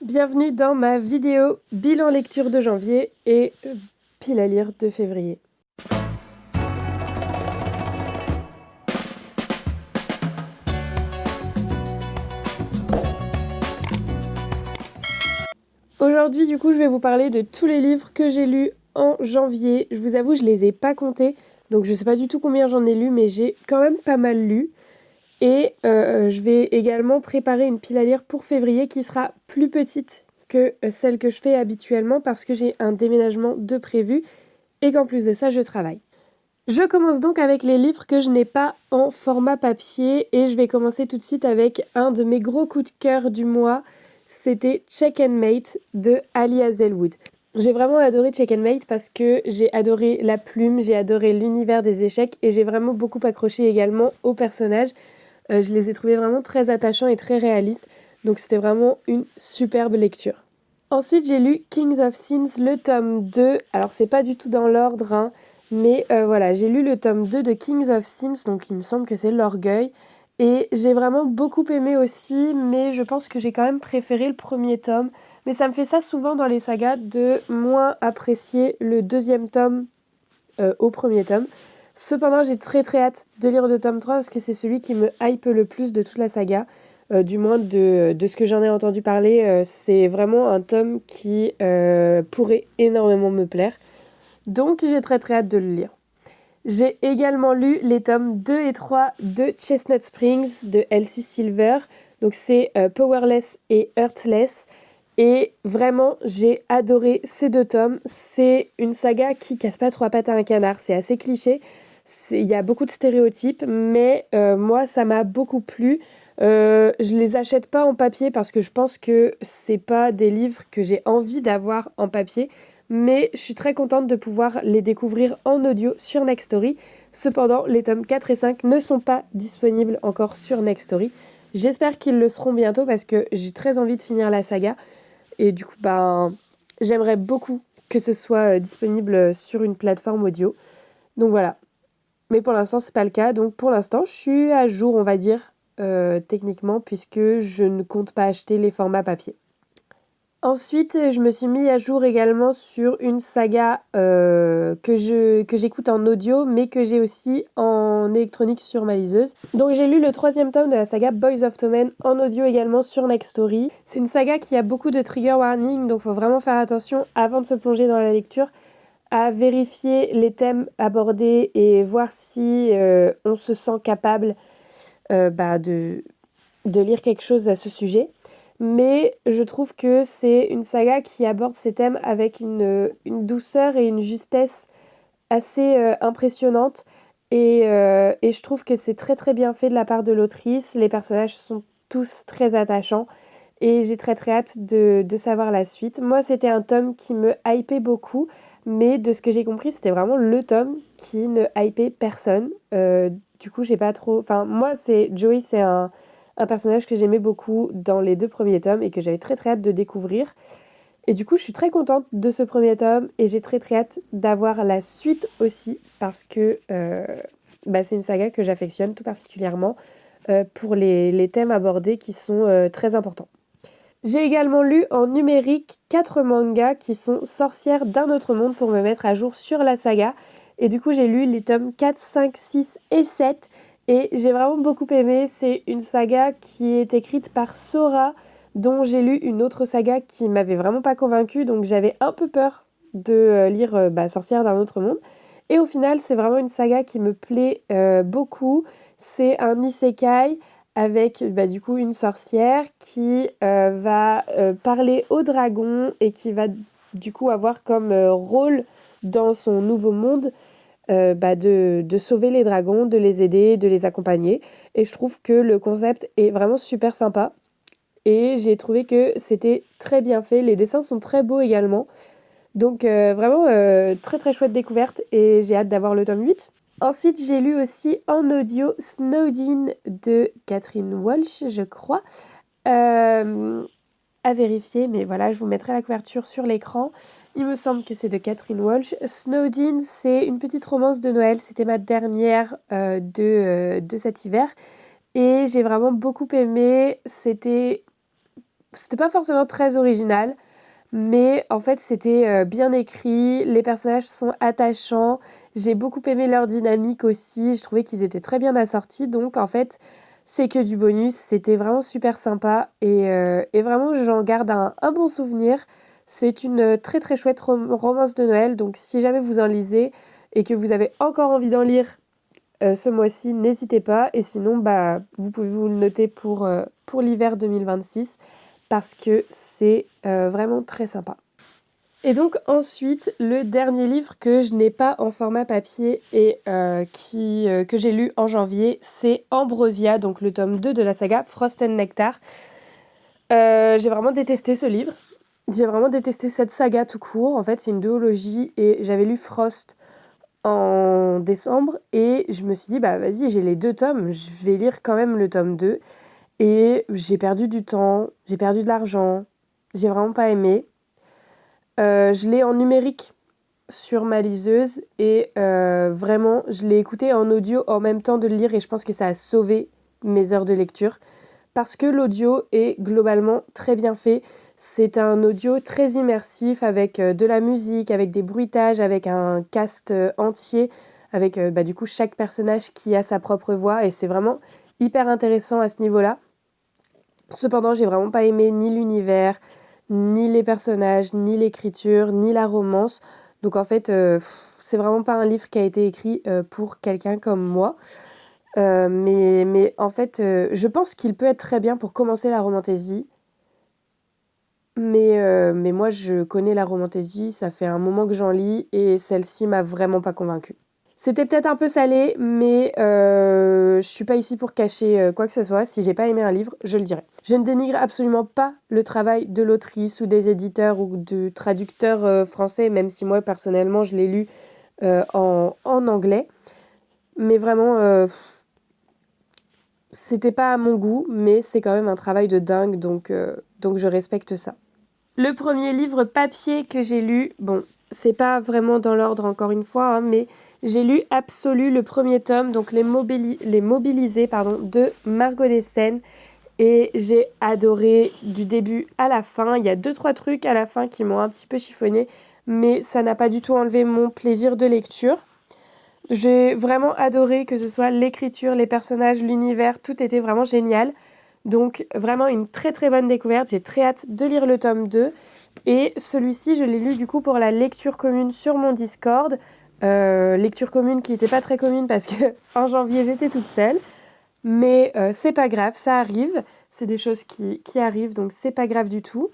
Bienvenue dans ma vidéo bilan lecture de janvier et pile à lire de février. Aujourd'hui, du coup, je vais vous parler de tous les livres que j'ai lus en janvier. Je vous avoue, je les ai pas comptés, donc je sais pas du tout combien j'en ai lu, mais j'ai quand même pas mal lu. Et je vais également préparer une pile à lire pour février qui sera plus petite que celle que je fais habituellement parce que j'ai un déménagement de prévu et qu'en plus de ça, je travaille. Je commence donc avec les livres que je n'ai pas en format papier et je vais commencer tout de suite avec un de mes gros coups de cœur du mois. C'était Check and Mate de Ali Hazelwood. J'ai vraiment adoré Check and Mate parce que j'ai adoré la plume, j'ai adoré l'univers des échecs et j'ai vraiment beaucoup accroché également aux personnages. Je les ai trouvés vraiment très attachants et très réalistes, donc c'était vraiment une superbe lecture. Ensuite, j'ai lu Kings of Sins, le tome 2. Alors, c'est pas du tout dans l'ordre, hein, mais voilà, j'ai lu le tome 2 de Kings of Sins, donc il me semble que c'est l'orgueil. Et j'ai vraiment beaucoup aimé aussi, mais je pense que j'ai quand même préféré le premier tome. Mais ça me fait ça souvent dans les sagas de moins apprécier le deuxième tome au premier tome. Cependant, j'ai très hâte de lire le tome 3 parce que c'est celui qui me hype le plus de toute la saga. Du moins de ce que j'en ai entendu parler, c'est vraiment un tome qui pourrait énormément me plaire. Donc j'ai très hâte de le lire. J'ai également lu les tomes 2 et 3 de Chestnut Springs de Elsie Silver. Donc c'est Powerless et Heartless. Et vraiment, j'ai adoré ces deux tomes. C'est une saga qui casse pas trois pattes à un canard. C'est assez cliché. Il y a beaucoup de stéréotypes, mais moi, ça m'a beaucoup plu. Je les achète pas en papier parce que je pense que c'est pas des livres que j'ai envie d'avoir en papier. Mais je suis très contente de pouvoir les découvrir en audio sur Nextory. Cependant, les tomes 4 et 5 ne sont pas disponibles encore sur Nextory. J'espère qu'ils le seront bientôt parce que j'ai très envie de finir la saga. Et du coup, j'aimerais beaucoup que ce soit disponible sur une plateforme audio. Donc voilà. Mais pour l'instant, c'est pas le cas. Donc pour l'instant, je suis à jour, on va dire, techniquement, puisque je ne compte pas acheter les formats papier. Ensuite, je me suis mis à jour également sur une saga que j'écoute en audio, mais que j'ai aussi en électronique sur ma liseuse. Donc j'ai lu le 3e tome de la saga Boys of Tommen en audio également sur Nextory. C'est une saga qui a beaucoup de trigger warning, donc il faut vraiment faire attention avant de se plonger dans la lecture à vérifier les thèmes abordés et voir si on se sent capable de lire quelque chose à ce sujet. Mais je trouve que c'est une saga qui aborde ces thèmes avec une douceur et une justesse assez impressionnante. Et je trouve que c'est très bien fait de la part de l'autrice. Les personnages sont tous très attachants. Et j'ai très hâte de savoir la suite. Moi, c'était un tome qui me hypait beaucoup. Mais de ce que j'ai compris, c'était vraiment le tome qui ne hypait personne. Du coup, j'ai pas trop... Enfin, moi, Joey, c'est un personnage que j'aimais beaucoup dans les 2 premiers tomes et que j'avais très hâte de découvrir. Et du coup, je suis très contente de ce premier tome et j'ai très hâte d'avoir la suite aussi parce que c'est une saga que j'affectionne tout particulièrement pour les thèmes abordés qui sont très importants. J'ai également lu en numérique 4 mangas qui sont sorcières d'un autre monde pour me mettre à jour sur la saga. Et du coup, j'ai lu les tomes 4, 5, 6 et 7 et j'ai vraiment beaucoup aimé. C'est une saga qui est écrite par Sora, dont j'ai lu une autre saga qui m'avait vraiment pas convaincue, donc j'avais un peu peur de lire Sorcière d'un autre monde. Et au final, c'est vraiment une saga qui me plaît beaucoup. C'est un isekai avec du coup une sorcière qui va parler aux dragons et qui va du coup avoir comme rôle dans son nouveau monde de sauver les dragons, de les aider, de les accompagner. Et je trouve que le concept est vraiment super sympa. Et j'ai trouvé que c'était très bien fait. Les dessins sont très beaux également. Donc vraiment très chouette découverte et j'ai hâte d'avoir le tome 8. Ensuite, j'ai lu aussi en audio Snowed de Catherine Walsh, je crois. À vérifier, mais voilà, je vous mettrai la couverture sur l'écran. Il me semble que c'est de Catherine Walsh. Snowed, c'est une petite romance de Noël. C'était ma dernière de cet hiver. Et j'ai vraiment beaucoup aimé. C'était C'était pas forcément très original, mais en fait c'était bien écrit, les personnages sont attachants, j'ai beaucoup aimé leur dynamique aussi, je trouvais qu'ils étaient très bien assortis, donc en fait c'est que du bonus, c'était vraiment super sympa et vraiment j'en garde un bon souvenir. C'est une très très chouette romance de Noël, donc si jamais vous en lisez et que vous avez encore envie d'en lire ce mois-ci, n'hésitez pas. Et sinon, bah, vous pouvez vous le noter pour l'hiver 2026 parce que c'est vraiment très sympa. Et donc ensuite, le dernier livre que je n'ai pas en format papier et que j'ai lu en janvier, c'est Ambrosia, donc le tome 2 de la saga Frost and Nectar. J'ai vraiment détesté ce livre. J'ai vraiment détesté cette saga tout court. En fait, c'est une duologie et j'avais lu Frost en décembre et je me suis dit bah vas-y, j'ai les 2 tomes, je vais lire quand même le tome 2 et j'ai perdu du temps, j'ai perdu de l'argent, j'ai vraiment pas aimé. Je l'ai en numérique sur ma liseuse et vraiment je l'ai écouté en audio en même temps de le lire et je pense que ça a sauvé mes heures de lecture parce que l'audio est globalement très bien fait. C'est un audio très immersif avec de la musique, avec des bruitages, avec un cast entier, avec bah, du coup chaque personnage qui a sa propre voix et c'est vraiment hyper intéressant à ce niveau-là. Cependant, j'ai vraiment pas aimé ni l'univers, ni les personnages, ni l'écriture, ni la romance. Donc en fait, c'est vraiment pas un livre qui a été écrit pour quelqu'un comme moi. Mais en fait, je pense qu'il peut être très bien pour commencer la romantaisie. Mais moi, je connais la romantaisie, ça fait un moment que j'en lis et celle-ci m'a vraiment pas convaincue. C'était peut-être un peu salé, mais je suis pas ici pour cacher quoi que ce soit. Si j'ai pas aimé un livre, je le dirai. Je ne dénigre absolument pas le travail de l'autrice ou des éditeurs ou de traducteurs français, même si moi, personnellement, je l'ai lu en anglais. Mais vraiment, c'était pas à mon goût, mais c'est quand même un travail de dingue, donc je respecte ça. Le premier livre papier que j'ai lu, bon, c'est pas vraiment dans l'ordre encore une fois, hein, mais j'ai lu Absolu, le premier tome, donc les Mobilisés, pardon, de Margot Dessen. Et j'ai adoré du début à la fin. Il y a 2-3 trucs à la fin qui m'ont un petit peu chiffonné, mais ça n'a pas du tout enlevé mon plaisir de lecture. J'ai vraiment adoré que ce soit l'écriture, les personnages, l'univers, tout était vraiment génial. Donc vraiment une très très bonne découverte. J'ai très hâte de lire le tome 2. Et celui-ci, je l'ai lu du coup pour la lecture commune sur mon Discord. Lecture commune qui n'était pas très commune parce que en janvier j'étais toute seule. Mais c'est pas grave, ça arrive. C'est des choses qui arrivent, donc c'est pas grave du tout.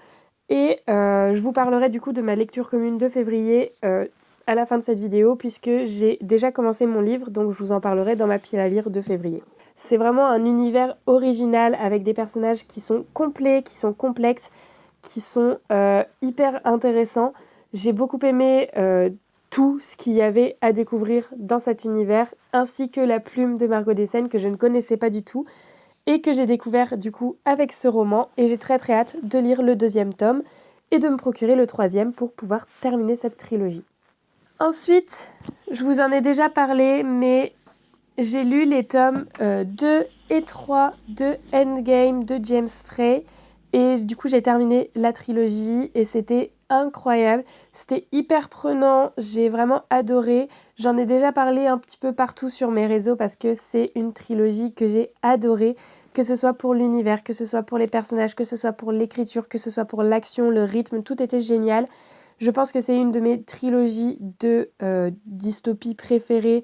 Et je vous parlerai du coup de ma lecture commune de février à la fin de cette vidéo, puisque j'ai déjà commencé mon livre, donc je vous en parlerai dans ma pile à lire de février. C'est vraiment un univers original avec des personnages qui sont complets, qui sont complexes, qui sont hyper intéressants. J'ai beaucoup aimé tout ce qu'il y avait à découvrir dans cet univers, ainsi que la plume de Margot Dessen que je ne connaissais pas du tout et que j'ai découvert du coup avec ce roman. Et j'ai très très hâte de lire le 2e tome et de me procurer le 3e pour pouvoir terminer cette trilogie. Ensuite, je vous en ai déjà parlé, mais j'ai lu les tomes 2 et 3 de Endgame de James Frey. Et du coup, j'ai terminé la trilogie et c'était incroyable. C'était hyper prenant, j'ai vraiment adoré. J'en ai déjà parlé un petit peu partout sur mes réseaux parce que c'est une trilogie que j'ai adorée. Que ce soit pour l'univers, que ce soit pour les personnages, que ce soit pour l'écriture, que ce soit pour l'action, le rythme, tout était génial. Je pense que c'est une de mes trilogies de dystopie préférées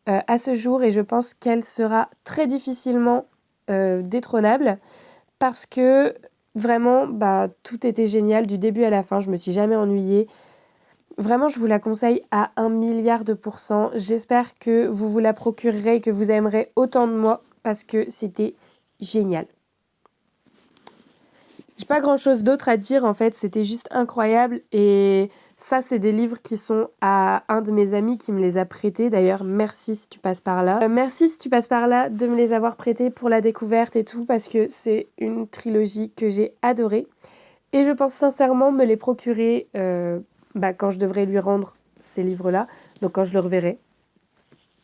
à ce jour et je pense qu'elle sera très difficilement détrônable parce que vraiment, bah, tout était génial du début à la fin, je me suis jamais ennuyée. Vraiment, je vous la conseille à 1 milliard de pourcents. J'espère que vous vous la procurerez et que vous aimerez autant de moi parce que c'était génial. J'ai pas grand chose d'autre à dire en fait, c'était juste incroyable et ça c'est des livres qui sont à un de mes amis qui me les a prêtés. D'ailleurs, merci si tu passes par là. Merci si tu passes par là de me les avoir prêtés pour la découverte et tout parce que c'est une trilogie que j'ai adorée. Et je pense sincèrement me les procurer quand je devrais lui rendre ces livres-là, donc quand je le reverrai.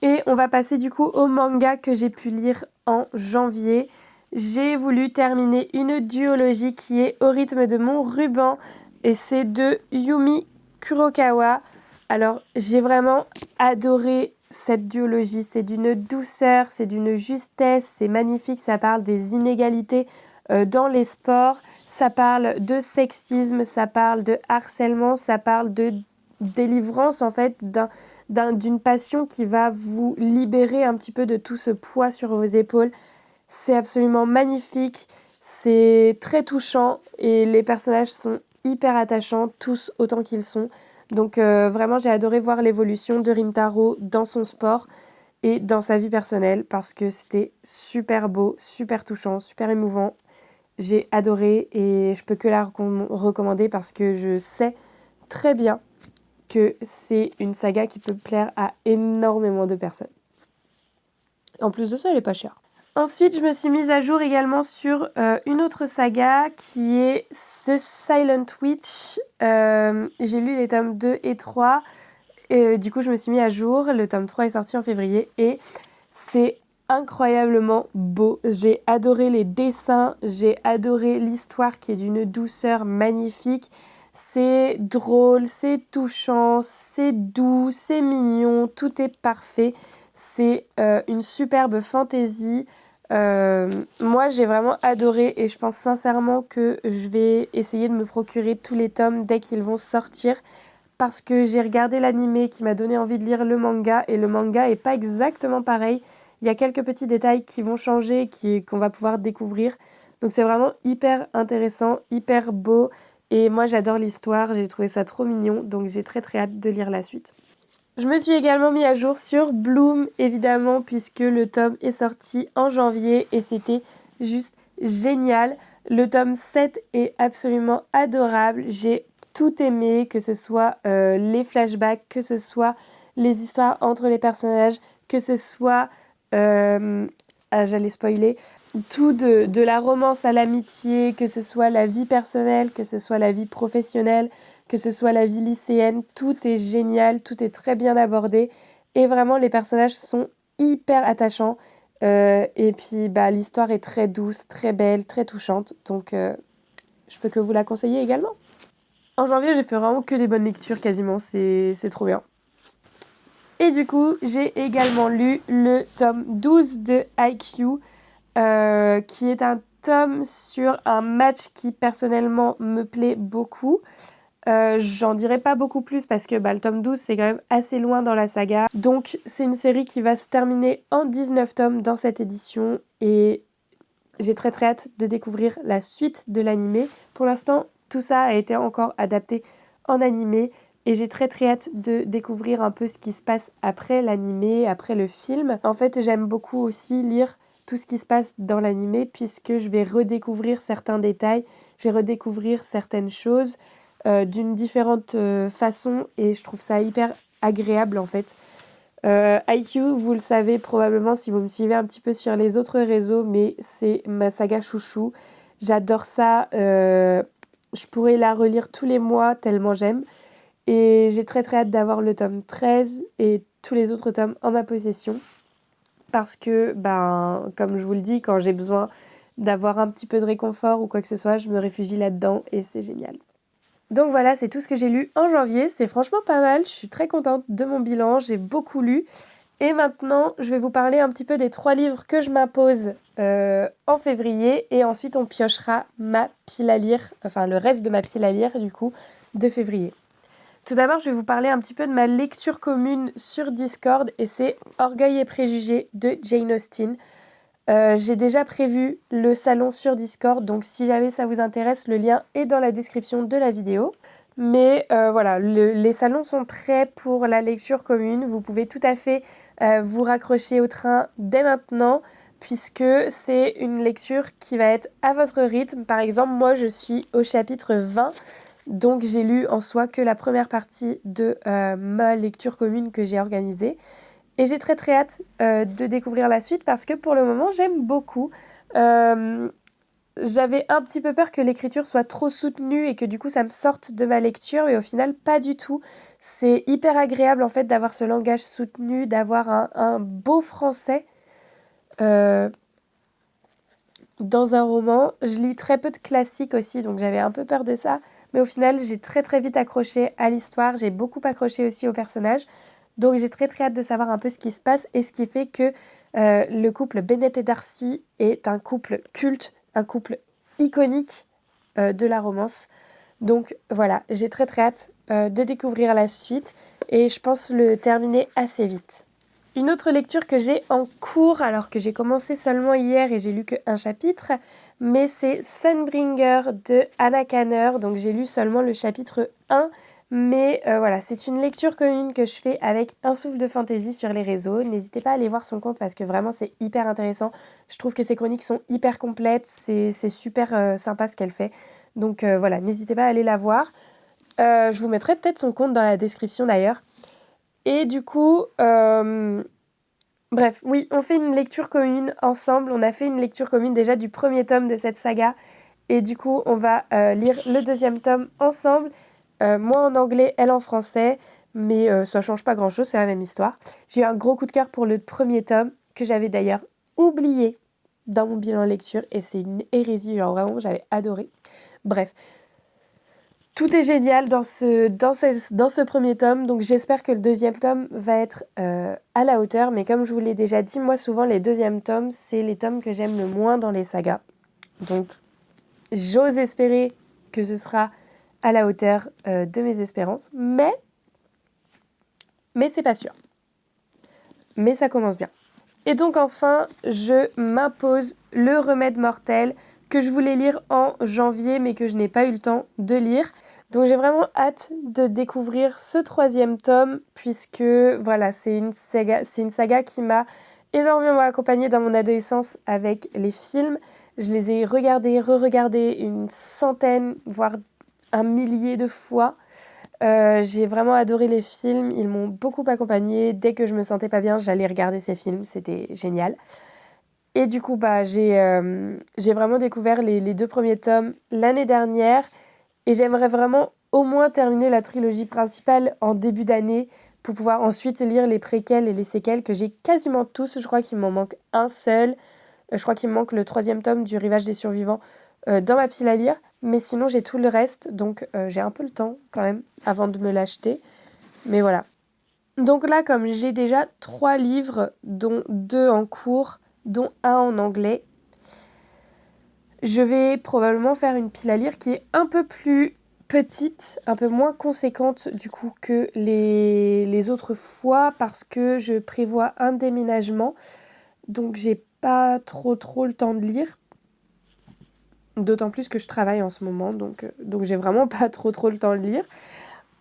Et on va passer du coup au manga que j'ai pu lire en janvier. j'ai voulu terminer une duologie qui est Au rythme de mon ruban et c'est de Yumi Kurokawa. Alors j'ai vraiment adoré cette duologie, c'est d'une douceur, c'est d'une justesse, c'est magnifique, ça parle des inégalités dans les sports, ça parle de sexisme, ça parle de harcèlement, ça parle de délivrance en fait d'une passion qui va vous libérer un petit peu de tout ce poids sur vos épaules. C'est absolument magnifique, c'est très touchant et les personnages sont hyper attachants, tous autant qu'ils sont. Donc vraiment j'ai adoré voir l'évolution de Rintaro dans son sport et dans sa vie personnelle parce que c'était super beau, super touchant, super émouvant. J'ai adoré et je peux que la recommander parce que je sais très bien que c'est une saga qui peut plaire à énormément de personnes. En plus de ça, elle est pas chère. Ensuite, je me suis mise à jour également sur une autre saga qui est The Silent Witch. J'ai lu les tomes 2 et 3 et du coup je me suis mis à jour. Le tome 3 est sorti en février et c'est incroyablement beau. J'ai adoré les dessins, j'ai adoré l'histoire qui est d'une douceur magnifique. C'est drôle, c'est touchant, c'est doux, c'est mignon, tout est parfait. C'est une superbe fantaisie. Moi j'ai vraiment adoré et je pense sincèrement que je vais essayer de me procurer tous les tomes dès qu'ils vont sortir parce que j'ai regardé l'animé qui m'a donné envie de lire le manga et le manga est pas exactement pareil. Il y a quelques petits détails qui vont changer, qu'on va pouvoir découvrir. Donc c'est vraiment hyper intéressant, hyper beau et moi j'adore l'histoire, j'ai trouvé ça trop mignon donc j'ai très très hâte de lire la suite. Je me suis également mis à jour sur Bloom, évidemment, puisque le tome est sorti en janvier et c'était juste génial. Le tome 7 est absolument adorable. J'ai tout aimé, que ce soit les flashbacks, que ce soit les histoires entre les personnages, que ce soit... j'allais spoiler. Tout de la romance à l'amitié, que ce soit la vie personnelle, que ce soit la vie professionnelle, que ce soit la vie lycéenne, tout est génial, tout est très bien abordé et vraiment les personnages sont hyper attachants et puis l'histoire est très douce, très belle, très touchante donc je peux que vous la conseiller également. En janvier j'ai fait vraiment que des bonnes lectures quasiment, c'est trop bien. Et du coup j'ai également lu le tome 12 de Haikyuu qui est un tome sur un match qui personnellement me plaît beaucoup. J'en dirai pas beaucoup plus parce que le tome 12 c'est quand même assez loin dans la saga. Donc c'est une série qui va se terminer en 19 tomes dans cette édition et j'ai très très hâte de découvrir la suite de l'animé. Pour l'instant, tout ça a été encore adapté en animé et j'ai très très hâte de découvrir un peu ce qui se passe après l'animé, après le film. En fait, j'aime beaucoup aussi lire tout ce qui se passe dans l'animé puisque je vais redécouvrir certains détails, je vais redécouvrir certaines choses d'une différente façon et je trouve ça hyper agréable en fait. Haikyuu, vous le savez probablement si vous me suivez un petit peu sur les autres réseaux, mais c'est ma saga chouchou. J'adore ça. Je pourrais la relire tous les mois tellement j'aime. Et j'ai très très hâte d'avoir le tome 13 et tous les autres tomes en ma possession. Parce que, comme je vous le dis, quand j'ai besoin d'avoir un petit peu de réconfort ou quoi que ce soit, je me réfugie là-dedans et c'est génial. Donc voilà, c'est tout ce que j'ai lu en janvier. C'est franchement pas mal. Je suis très contente de mon bilan. J'ai beaucoup lu. Et maintenant, je vais vous parler un petit peu des 3 livres que je m'impose en février. Et ensuite, on piochera ma pile à lire, enfin le reste de ma pile à lire du coup, de février. Tout d'abord, je vais vous parler un petit peu de ma lecture commune sur Discord. Et c'est Orgueil et préjugés de Jane Austen. J'ai déjà prévu le salon sur Discord, donc si jamais ça vous intéresse, le lien est dans la description de la vidéo. Mais voilà, les salons sont prêts pour la lecture commune. Vous pouvez tout à fait vous raccrocher au train dès maintenant, puisque c'est une lecture qui va être à votre rythme. Par exemple, moi je suis au chapitre 20, donc j'ai lu en soi que la première partie de ma lecture commune que j'ai organisée. Et j'ai très très hâte de découvrir la suite parce que pour le moment j'aime beaucoup. J'avais un petit peu peur que l'écriture soit trop soutenue et que du coup ça me sorte de ma lecture, mais au final pas du tout. C'est hyper agréable en fait d'avoir ce langage soutenu, d'avoir un beau français. dans un roman. Je lis très peu de classiques aussi, donc j'avais un peu peur de ça. Mais au final, j'ai très très vite accroché à l'histoire. J'ai beaucoup accroché aussi aux personnages. Donc j'ai très très hâte de savoir un peu ce qui se passe et ce qui fait que le couple Bennett et Darcy est un couple culte, un couple iconique de la romance. Donc voilà, j'ai très très hâte de découvrir la suite et je pense le terminer assez vite. Une autre lecture que j'ai en cours, alors que j'ai commencé seulement hier et j'ai lu qu'un chapitre, mais c'est Sunbringer de Anna Kanner. Donc j'ai lu seulement le chapitre 1, mais voilà, c'est une lecture commune que je fais avec Un souffle de fantaisie sur les réseaux. N'hésitez pas à aller voir son compte parce que vraiment c'est hyper intéressant. Je trouve que ses chroniques sont hyper complètes, c'est super sympa ce qu'elle fait. Donc voilà, n'hésitez pas à aller la voir. Je vous mettrai peut-être son compte dans la description d'ailleurs. Et du coup, bref, oui, on fait une lecture commune ensemble. On a fait une lecture commune déjà du premier tome de cette saga. Et du coup, on va lire le deuxième tome ensemble. Moi en anglais, elle en français. Mais ça change pas grand-chose, c'est la même histoire. J'ai eu un gros coup de cœur pour le premier tome, que j'avais d'ailleurs oublié dans mon bilan lecture. Et c'est une hérésie, genre vraiment, j'avais adoré. Bref, tout est génial dans ce premier tome, donc j'espère que le deuxième tome va être à la hauteur. Mais comme je vous l'ai déjà dit, moi souvent les deuxièmes tomes, c'est les tomes que j'aime le moins dans les sagas. Donc j'ose espérer que ce sera à la hauteur de mes espérances, mais c'est pas sûr. Mais ça commence bien. Et donc enfin, je m'impose Le Remède Mortel, que je voulais lire en janvier, mais que je n'ai pas eu le temps de lire. Donc j'ai vraiment hâte de découvrir ce troisième tome, puisque voilà, c'est une saga qui m'a énormément accompagnée dans mon adolescence avec les films. Je les ai regardés, re-regardés une centaine, voire un millier de fois. J'ai vraiment adoré les films, ils m'ont beaucoup accompagnée. Dès que je me sentais pas bien, j'allais regarder ces films, c'était génial. Et du coup, j'ai vraiment découvert les deux premiers tomes l'année dernière et j'aimerais vraiment au moins terminer la trilogie principale en début d'année pour pouvoir ensuite lire les préquels et les séquels que j'ai quasiment tous. Je crois qu'il m'en manque un seul. Je crois qu'il me manque le troisième tome du Rivage des survivants dans ma pile à lire. Mais sinon, j'ai tout le reste. Donc, j'ai un peu le temps quand même avant de me l'acheter. Mais voilà. Donc là, comme j'ai déjà 3 livres, dont 2 en cours, dont un en anglais, je vais probablement faire une pile à lire qui est un peu plus petite, un peu moins conséquente du coup que les autres fois parce que je prévois un déménagement. Donc j'ai pas trop le temps de lire. D'autant plus que je travaille en ce moment, donc j'ai vraiment pas trop le temps de lire.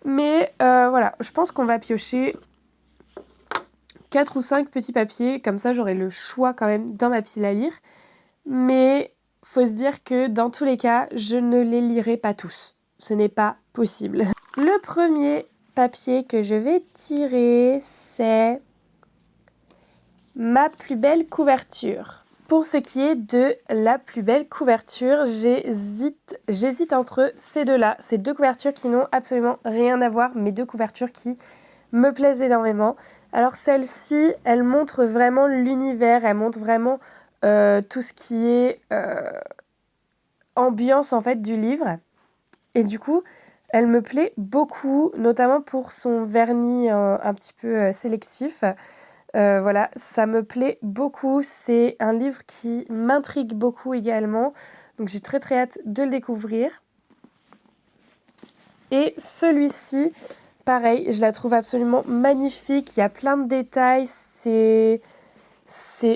Mais voilà, je pense qu'on va piocher 4 ou 5 petits papiers, comme ça j'aurai le choix quand même dans ma pile à lire. Mais faut se dire que dans tous les cas, je ne les lirai pas tous. Ce n'est pas possible. Le premier papier que je vais tirer, c'est Ma plus belle couverture. Pour ce qui est de la plus belle couverture, j'hésite entre ces deux-là. Ces deux couvertures qui n'ont absolument rien à voir, mais deux couvertures qui me plaisent énormément. Alors celle-ci, elle montre vraiment l'univers, elle montre vraiment tout ce qui est ambiance en fait du livre. Et du coup, elle me plaît beaucoup, notamment pour son vernis un petit peu sélectif. Voilà, ça me plaît beaucoup. C'est un livre qui m'intrigue beaucoup également. Donc j'ai très hâte de le découvrir. Et celui-ci, pareil, je la trouve absolument magnifique. Il y a plein de détails.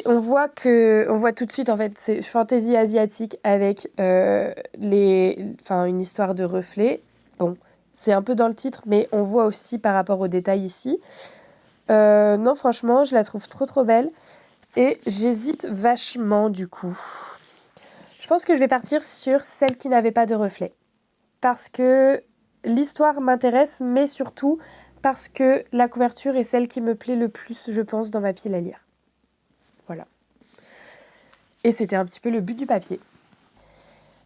On voit tout de suite en fait, c'est fantaisie asiatique avec une histoire de reflets. Bon, c'est un peu dans le titre, mais on voit aussi par rapport aux détails ici. Non, franchement, je la trouve trop belle. Et j'hésite vachement du coup. Je pense que je vais partir sur celle qui n'avait pas de reflet. Parce que l'histoire m'intéresse, mais surtout parce que la couverture est celle qui me plaît le plus, je pense, dans ma pile à lire. Voilà. Et c'était un petit peu le but du papier.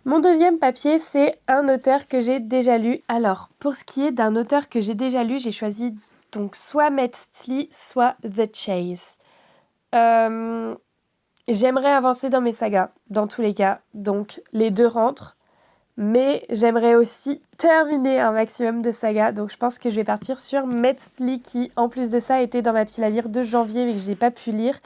Mon deuxième papier, c'est un auteur que j'ai déjà lu. Alors, pour ce qui est d'un auteur que j'ai déjà lu, j'ai choisi donc soit Matt Steele, soit The Chase. J'aimerais avancer dans mes sagas, dans tous les cas, donc les deux rentrent. Mais j'aimerais aussi terminer un maximum de sagas, donc je pense que je vais partir sur Metzli qui, en plus de ça, était dans ma pile à lire de janvier mais que je n'ai pas pu lire.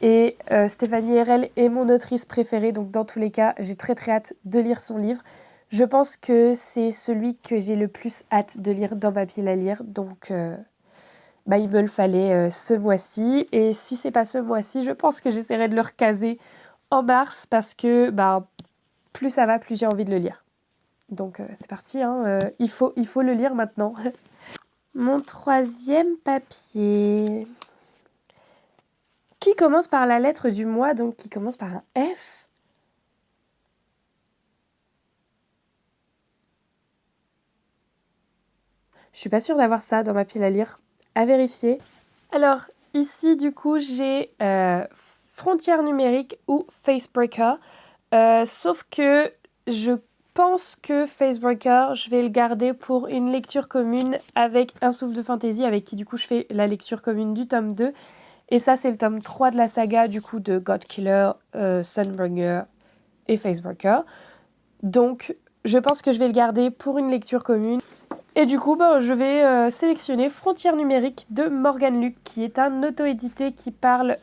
Et Stéphanie Herrel est mon autrice préférée, donc dans tous les cas, j'ai très très hâte de lire son livre. Je pense que c'est celui que j'ai le plus hâte de lire dans ma pile à lire, donc il me le fallait ce mois-ci. Et si c'est pas ce mois-ci, je pense que j'essaierai de le recaser en mars parce que plus ça va, plus j'ai envie de le lire. Donc c'est parti, hein, il faut le lire maintenant. Mon troisième papier, qui commence par la lettre du mois, donc qui commence par un F. Je suis pas sûre d'avoir ça dans ma pile à lire, à vérifier. Alors ici du coup j'ai Frontières numériques ou Facebreaker, sauf que je pense que Facebreaker, je vais le garder pour une lecture commune avec Un souffle de fantaisie, avec qui du coup je fais la lecture commune du tome 2. Et ça c'est le tome 3 de la saga du coup de Godkiller, Sunbringer et Facebreaker. Donc je pense que je vais le garder pour une lecture commune. Et du coup je vais sélectionner Frontières numériques de Morgan Luc, qui est un auto-édité qui parle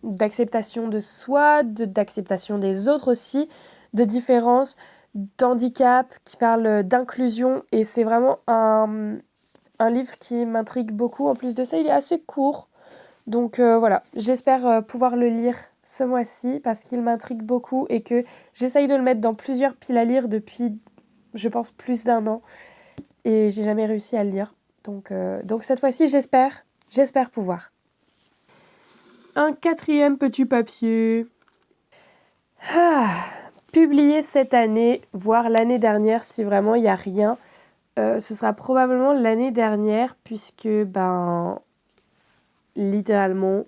d'acceptation de soi, d'acceptation des autres aussi, de différence, d'handicap, qui parle d'inclusion. Et c'est vraiment un livre qui m'intrigue beaucoup. En plus de ça, il est assez court. Donc voilà, j'espère pouvoir le lire ce mois-ci parce qu'il m'intrigue beaucoup et que j'essaye de le mettre dans plusieurs piles à lire depuis, je pense, plus d'1 an. Et j'ai jamais réussi à le lire. Donc cette fois-ci, j'espère pouvoir. Un quatrième petit papier. Publié cette année, voire l'année dernière, si vraiment il n'y a rien. Ce sera probablement l'année dernière, puisque, littéralement,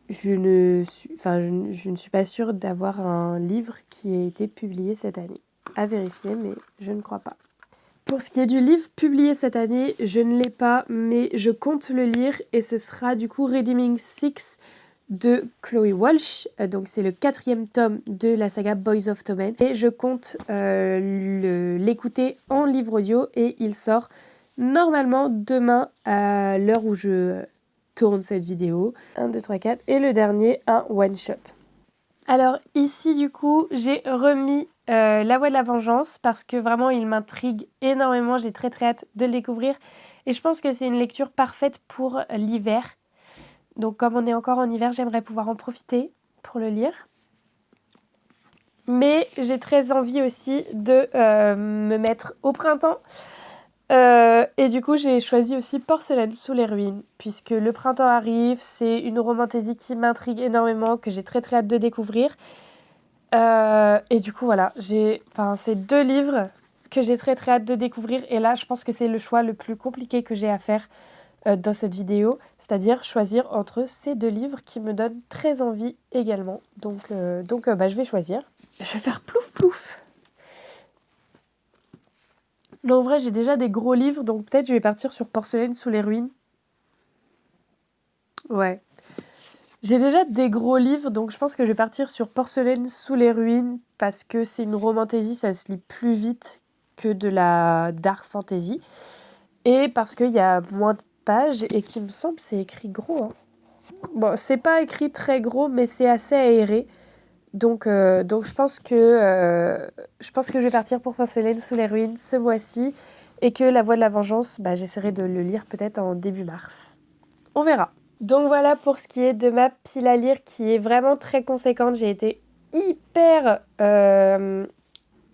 je ne suis pas sûre d'avoir un livre qui ait été publié cette année. À vérifier, mais je ne crois pas. Pour ce qui est du livre publié cette année, je ne l'ai pas, mais je compte le lire et ce sera du coup Redeeming Six de Chloé Walsh. Donc c'est le 4e tome de la saga Boys of Tommen. Et je compte l'écouter en livre audio et il sort normalement demain à l'heure où je tourne cette vidéo. 1, 2, 3, 4. Et le dernier, un one-shot. Alors ici du coup, j'ai remis La Voix de la Vengeance parce que vraiment il m'intrigue énormément, j'ai très très hâte de le découvrir et je pense que c'est une lecture parfaite pour l'hiver. Donc comme on est encore en hiver, j'aimerais pouvoir en profiter pour le lire. Mais j'ai très envie aussi de me mettre au printemps. Et du coup, j'ai choisi aussi Porcelaine sous les ruines, puisque le printemps arrive, c'est une romantaisie qui m'intrigue énormément, que j'ai très très hâte de découvrir. Et du coup, voilà, c'est 2 livres que j'ai très très hâte de découvrir. Et là, je pense que c'est le choix le plus compliqué que j'ai à faire dans cette vidéo, c'est-à-dire choisir entre ces 2 livres qui me donnent très envie également. Donc, je vais choisir. Je vais faire plouf plouf. Mais en vrai, j'ai déjà des gros livres, donc peut-être je vais partir sur Porcelaine sous les ruines. Ouais. J'ai déjà des gros livres, donc je pense que je vais partir sur Porcelaine sous les ruines, parce que c'est une romantaisie, ça se lit plus vite que de la dark fantasy. Et parce qu'il y a moins de pages, et qu'il me semble c'est écrit gros. Hein. Bon, c'est pas écrit très gros, mais c'est assez aéré. Donc je pense que je vais partir pour Porcelaine sous les ruines ce mois-ci et que La Voix de la Vengeance, j'essaierai de le lire peut-être en début mars. On verra. Donc voilà pour ce qui est de ma pile à lire qui est vraiment très conséquente. J'ai été hyper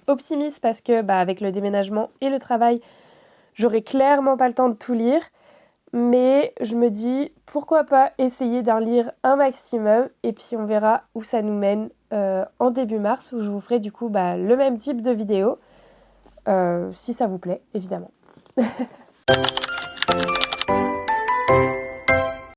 optimiste parce que avec le déménagement et le travail, j'aurai clairement pas le temps de tout lire. Mais je me dis, pourquoi pas essayer d'en lire un maximum et puis on verra où ça nous mène en début mars où je vous ferai du coup le même type de vidéo, si ça vous plaît, évidemment.